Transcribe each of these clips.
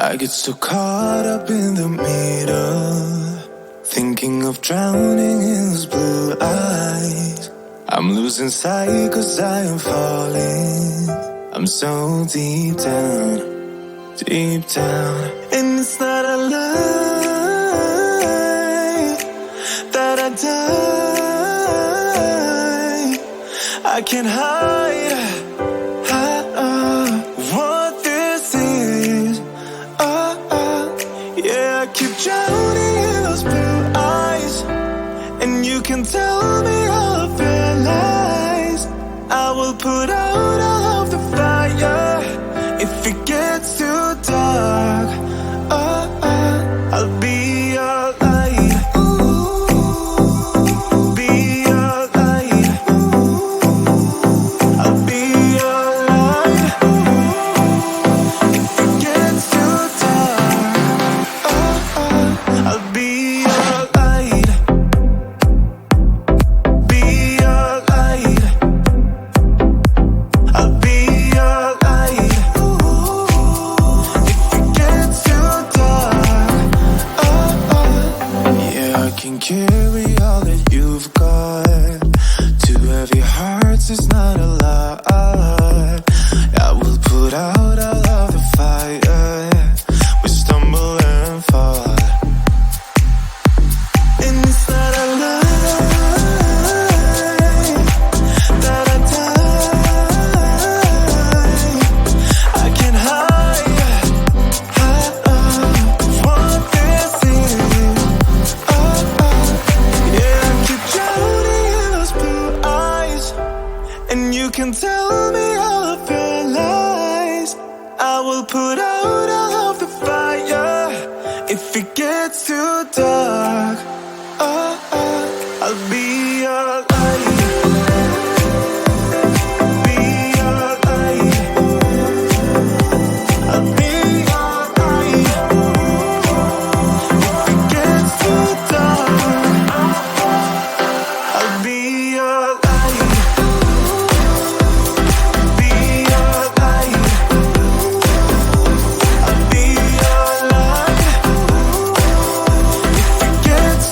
I get so caught up in the middle, thinking of drowning in those blue eyes. I'm losing sight 'cause I am falling. I'm so deep down, deep down. And it's not a lie that I die. I can't hide what this is. Yeah, I keep drowning in those blue eyes, and you can tell me all of your lies. I will put out all of the fire if it gets too dark. I'll be your light. Be your light. I'll be your light. If it gets too dark, I'll be your light. Be your light. I'll be your light. If it gets too dark, yeah, I can carry all that you've got. Two heavy hearts is not a lot. I will put out all of the fire. We stumble and fall, and it's not a lie that I die. I can't hide what this is. Yeah, I keep drowning in those blue eyes, and you can tell me all of your lies. I will put out all of the fire if it gets too dark. I'll be your light. Be your light. I'll be your light. If it gets too dark, I'll be your light. Be your light. I'll be your light. If it gets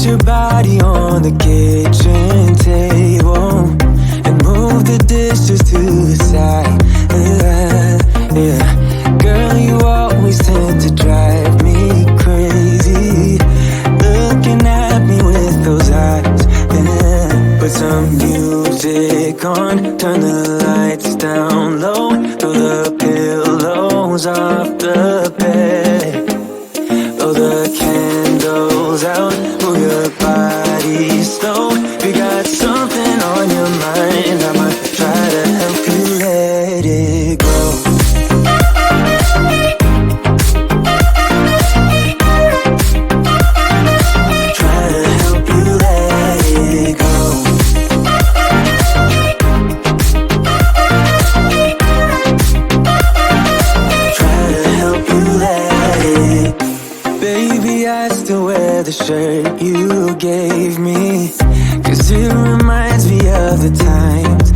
your body on the kitchen table and move the dishes to the side. Yeah. Girl, you always tend to drive me crazy, looking at me with those eyes. Yeah. Put some music on, turn the lights down low, throw the pillows off the bed, blow the candles out, move your body slow. You got something on your mind, I'ma try to help you let it go. Try to help you let it go. Try to help you let it. Baby, I still wear the shirt you gave me, 'cause it reminds me of the times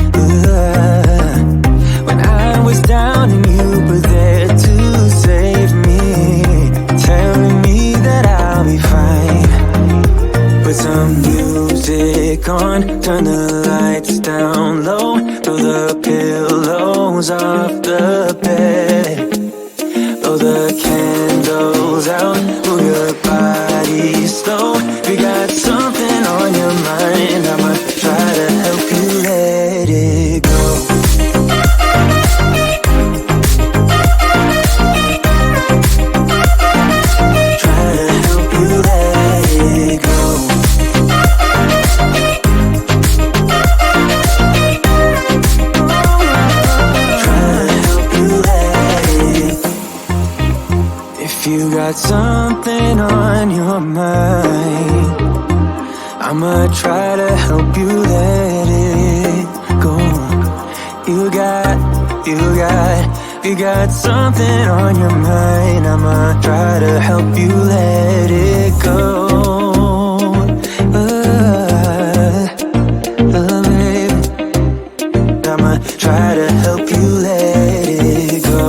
when I was down and you were there to save me, telling me that I'll be fine. Put some music on, turn the lights down low, throw the pillows off the bed, blow the candles out, move your body slow. You got something on your mind, I'ma try to help you let it go. Try to help you let it go. Try to help you let it. If you got something on your mind, I'ma try to help you let it go. You got something on your mind, I'ma try to help you let it go. Baby, I'ma try to help you let it go.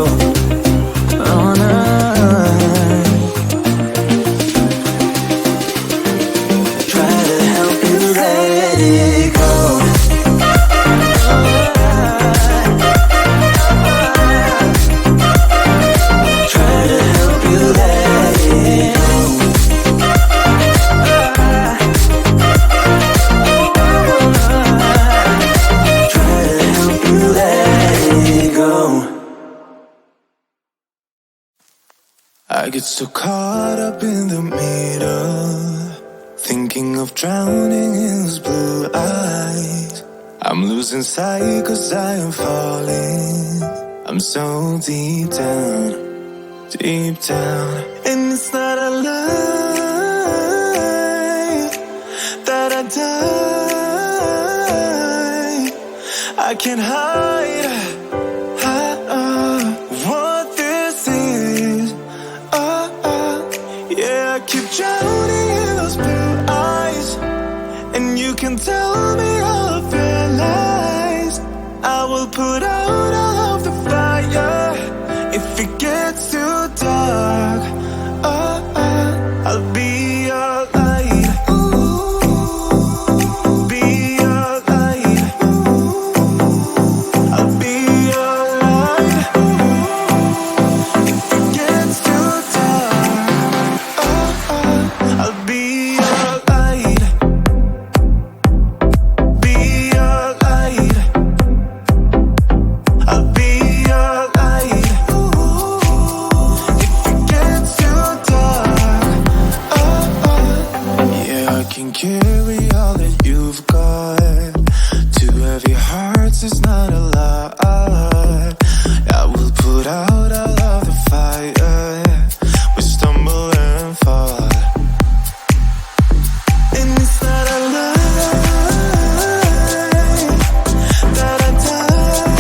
Oh, no. Try to help you let it go. Try to help you let it go. Try to help you let it go. I get so caught up in the middle, thinking of drowning in those blue eyes. I'm losing sight 'cause I am falling. I'm so deep down, deep down. And it's not a lie that I die. I can't hide what this is. Yeah, I keep drowning in those blue eyes, and you can tell me all of your lies. I will put out all of the fire if it gets too dark. I'll be your light. Be your light. I'll be your light. If it gets too dark, I'll be your light. Be your light. I'll be your light. If it gets too dark, yeah, I can carry all that you've got. Two heavy hearts is not a lot. I will put out all of the fire. We stumble and fall. And it's not a lie that I die.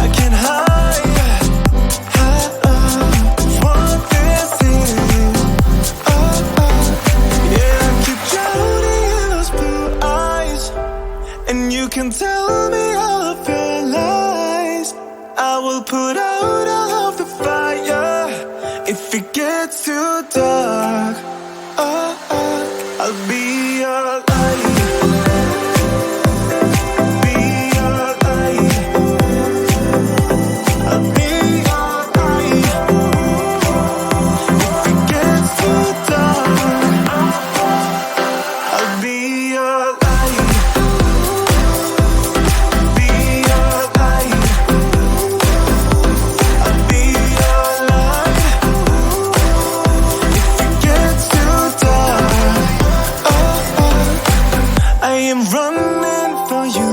I can't hide what this is. Yeah, I keep drowning in those blue eyes, and you can tell me all of your lies. I will put out all of the fire if it gets too dark. I'll be your light. Be your light. I'll be your light. If it gets too dark, I'll be your light. Be your light. I'll be your light. If it gets too dark, I am running for you.